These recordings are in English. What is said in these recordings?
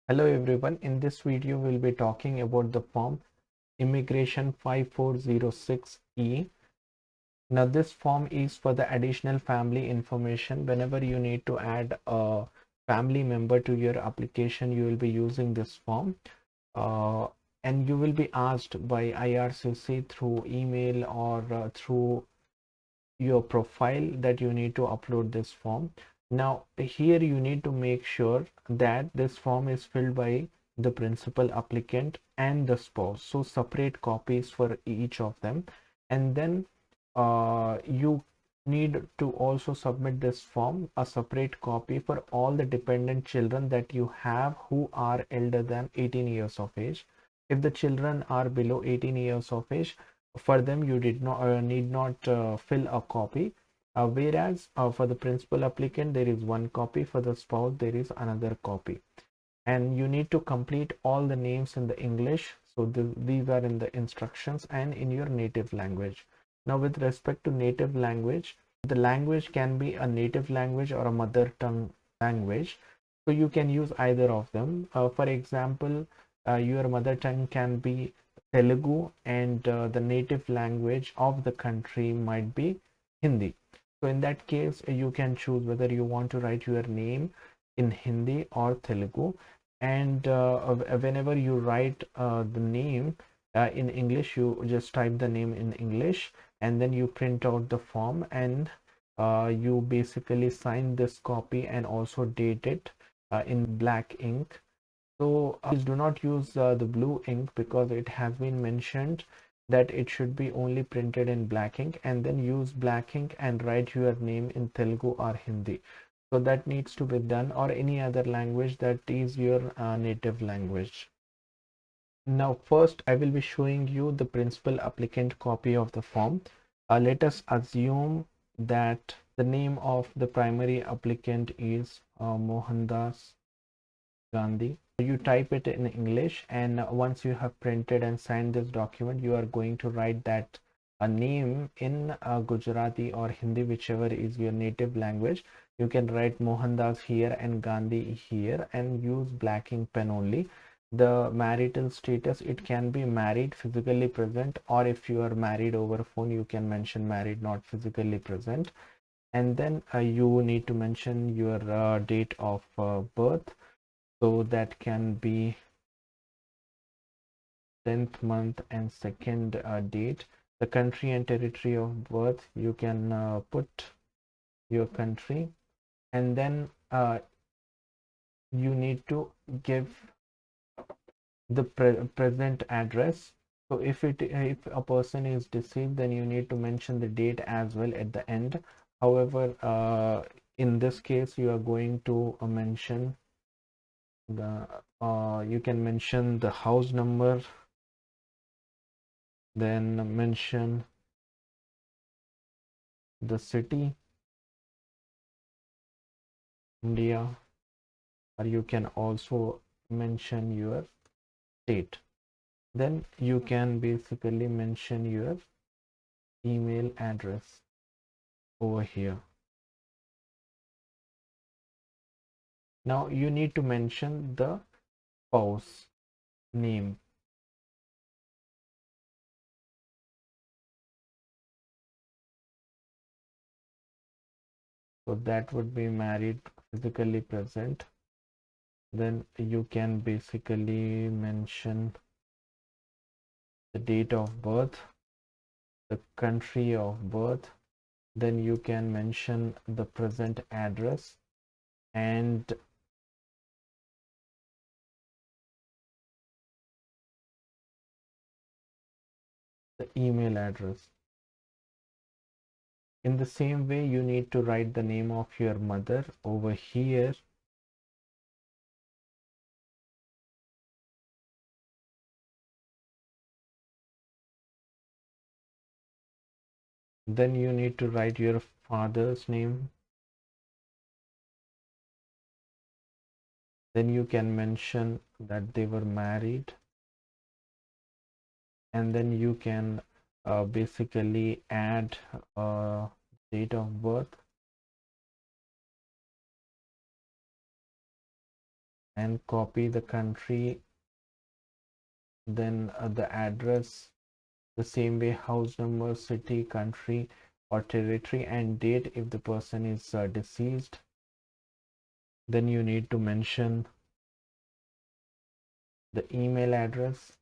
Hello everyone, in this video we'll be talking about the form imm5406e. Now this form is for the additional family information. Whenever you need to add a family member to your application, you will be using this form, and you will be asked by IRCC through email or through your profile that you need to upload this form. Now here you need to make sure that this form is filled by the principal applicant and the spouse, so separate copies for each of them. And then you need to also submit this form a separate copy for all the dependent children that you have who are elder than 18 years of age. If the children are below 18 years of age, for them you did not need not fill a copy, whereas for the principal applicant there is one copy, for the spouse there is another copy. And you need to complete all the names in the English, so these are in the instructions, and in your native language. Now with respect to native language, the language can be a native language or a mother tongue language, so you can use either of them. For example, your mother tongue can be Telugu, and the native language of the country might be Hindi. So in that case, you can choose whether you want to write your name in Hindi or Telugu. And whenever you write the name in English, you just type the name in English, and then you print out the form, and you basically sign this copy and also date it in black ink. So please do not use the blue ink, because it has been mentioned that it should be only printed in black ink, and then use black ink and write your name in Telugu or Hindi. So that needs to be done, or any other language that is your native language. Now first I will be showing you the principal applicant copy of the form. Let us assume that the name of the primary applicant is Mohandas Gandhi. You type it in English, and once you have printed and signed this document, you are going to write that a name in Gujarati or Hindi, whichever is your native language. You can write Mohandas here and Gandhi here, and use black ink pen only. The marital status, it can be married, physically present, or if you are married over phone, you can mention married, not physically present. And then you need to mention your date of birth, so that can be 10th month and second date. The country and territory of birth, you can put your country, and then you need to give the present address. So if a person is deceased, then you need to mention the date as well at the end. However, in this case you are going to mention the you can mention the house number, then mention the city, India, or you can also mention your state. Then you can basically mention your email address over here. Now you need to mention the spouse name. So that would be married, physically present. Then you can basically mention the date of birth, the country of birth. Then you can mention the present address, and the email address. In the same way, you need to write the name of your mother over here. Then you need to write your father's name. Then you can mention that they were married, and then you can basically add date of birth. and copy the country, then the address, the same way house number, city, country or territory, and date if the person is deceased. Then you need to mention the email address.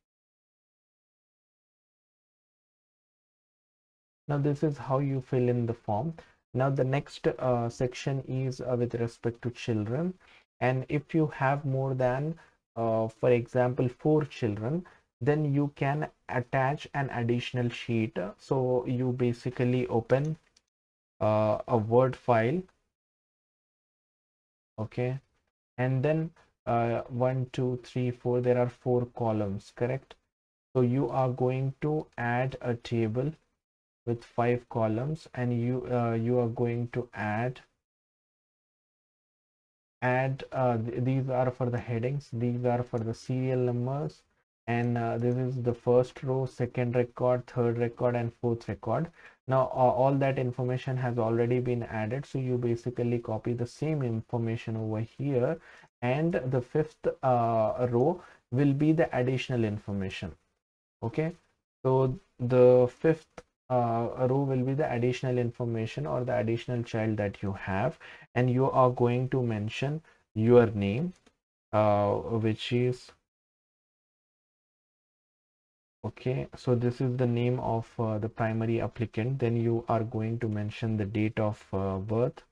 Now this is how you fill in the form. Now the next section is with respect to children, and if you have more than for example 4 children, then you can attach an additional sheet. So you basically open a Word file, okay, and then 1 2 3 4, there are 4 columns, correct? So you are going to add a table with 5 columns, and you are going to add these are for the headings, these are for the serial numbers, and this is the first row, second record, third record, and fourth record. Now all that information has already been added, so you basically copy the same information over here, and the fifth row will be the additional information. Okay, so the fifth row will be the additional information or the additional child that you have, and you are going to mention your name, which is, okay, so this is the name of the primary applicant. Then you are going to mention the date of birth.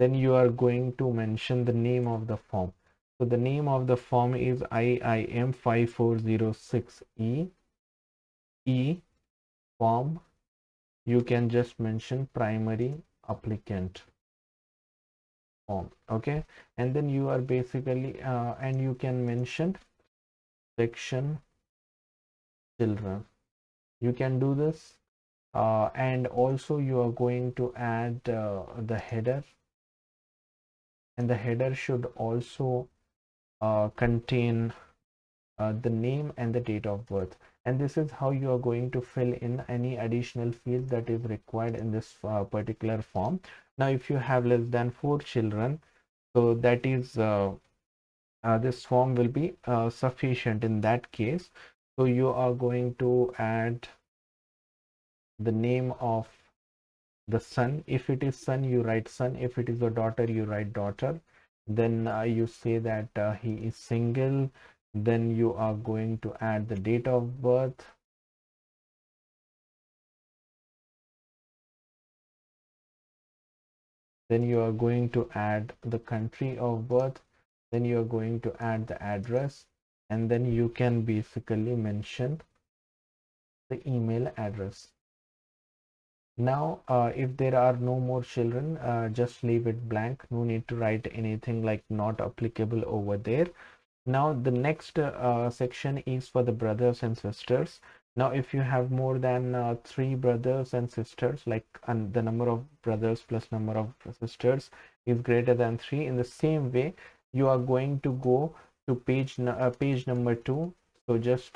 Then you are going to mention the name of the form. So the name of the form is imm5406e form. You can just mention primary applicant form, okay, and then you are basically and you can mention section children. You can do this, and also you are going to add the header, and the header should also contain the name and the date of birth. And this is how you are going to fill in any additional field that is required in this particular form. Now if you have less than 4 children, so that is this form will be sufficient in that case. So you are going to add the name of the son. If it is son, you write son. If it is a daughter, you write daughter. Then you say that he is single. Then you are going to add the date of birth. Then you are going to add the country of birth. Then you are going to add the address, and then you can basically mention the email address. Now if there are no more children, just leave it blank. No need to write anything like not applicable over there. Now the next section is for the brothers and sisters. Now if you have more than 3 brothers and sisters, like the number of brothers plus number of sisters is greater than 3, in the same way you are going to go to page number 2. So just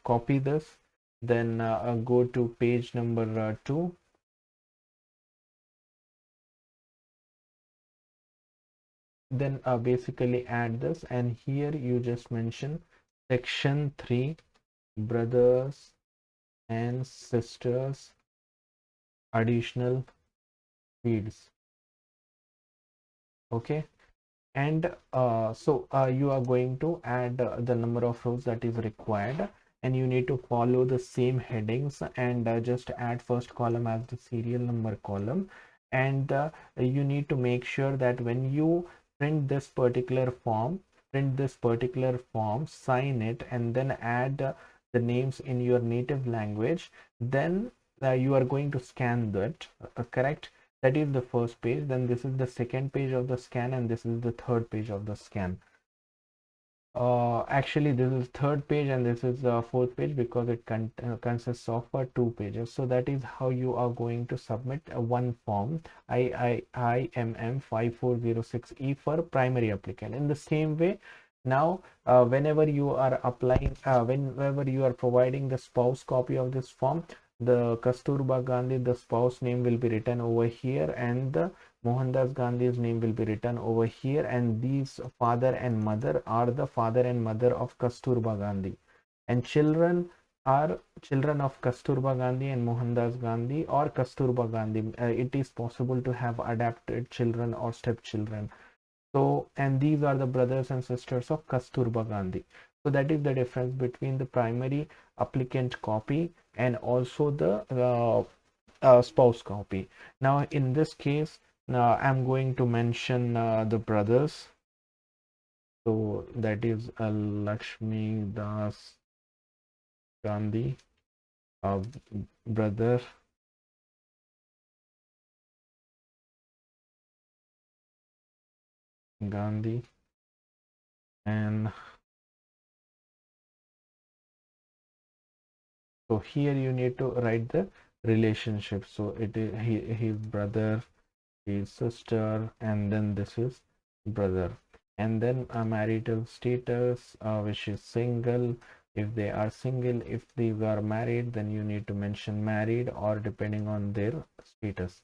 copy this, then go to page number 2. Then basically add this, and here you just mention section 3, brothers and sisters, additional fields, okay. And so you are going to add the number of rows that is required, and you need to follow the same headings, and just add first column as the serial number column. And you need to make sure that when you print this particular form, sign it, and then add the names in your native language. Then you are going to scan that, correct? That is the first page. Then this is the second page of the scan, and this is the third page of the scan. Actually this is third page, and this is the fourth page, because it consists of 2 pages. So that is how you are going to submit one form, imm5406e for primary applicant. In the same way, now whenever you are applying, whenever you are providing the spouse copy of this form, the Kasturba Gandhi, the spouse name will be written over here, and the Mohandas Gandhi's name will be written over here, and these father and mother are the father and mother of Kasturba Gandhi, and children are children of Kasturba Gandhi and Mohandas Gandhi or Kasturba Gandhi. It is possible to have adopted children or stepchildren. So, and these are the brothers and sisters of Kasturba Gandhi. So that is the difference between the primary applicant copy and also the spouse copy. Now, in this case, I'm going to mention the brothers. So that is Lakshmi Das Gandhi, uh, brother Gandhi, and so here you need to write the relationship. So it is his brother, his sister, and then this is brother, and then a marital status, which is single. If they are single, if they were married, then you need to mention married or depending on their status.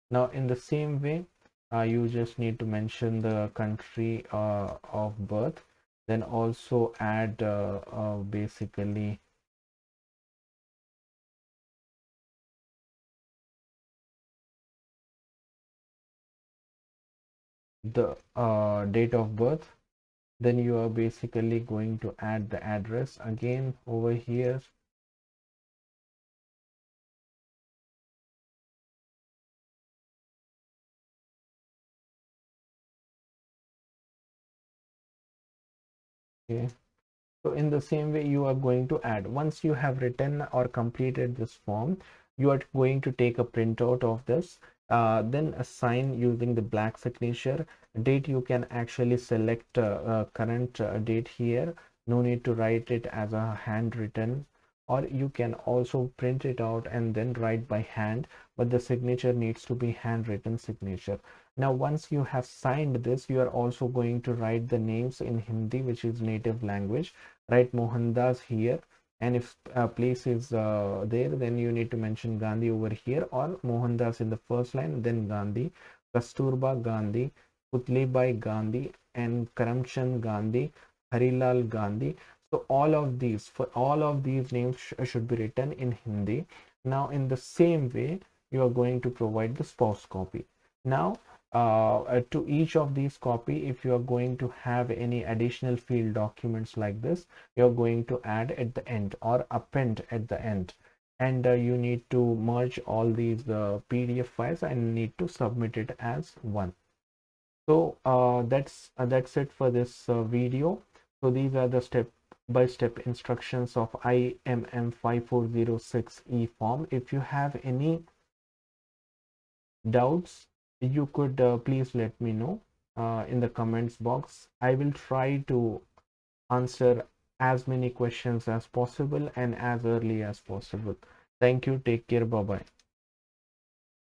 Now in the same way, you just need to mention the country of birth, then also add basically the date of birth. Then you are basically going to add the address again over here. Okay, so in the same way you are going to add, once you have written or completed this form, you are going to take a printout of this, then assign using the black signature. Date, you can actually select current date here, no need to write it as a handwritten, or you can also print it out and then write by hand, but the signature needs to be handwritten signature. Now once you have signed this, you are also going to write the names in Hindi, which is native language. Write Mohandas here, and if a place is there, then you need to mention Gandhi over here, or Mohandas in the first line, then Gandhi, Kasturba Gandhi, Putlibai Gandhi, and Karamchand Gandhi, Harilal Gandhi. So all of these, for all of these names should be written in Hindi. Now in the same way, you are going to provide the spouse copy. Now to each of these copy, if you are going to have any additional field documents like this, you're going to add at the end or append at the end, and you need to merge all these PDF files and need to submit it as one. So that's it for this video. So these are the step by step instructions of imm5406e form. If you have any doubts, you could please let me know in the comments box. I will try to answer as many questions as possible and as early as possible. Thank you. Take care. Bye bye.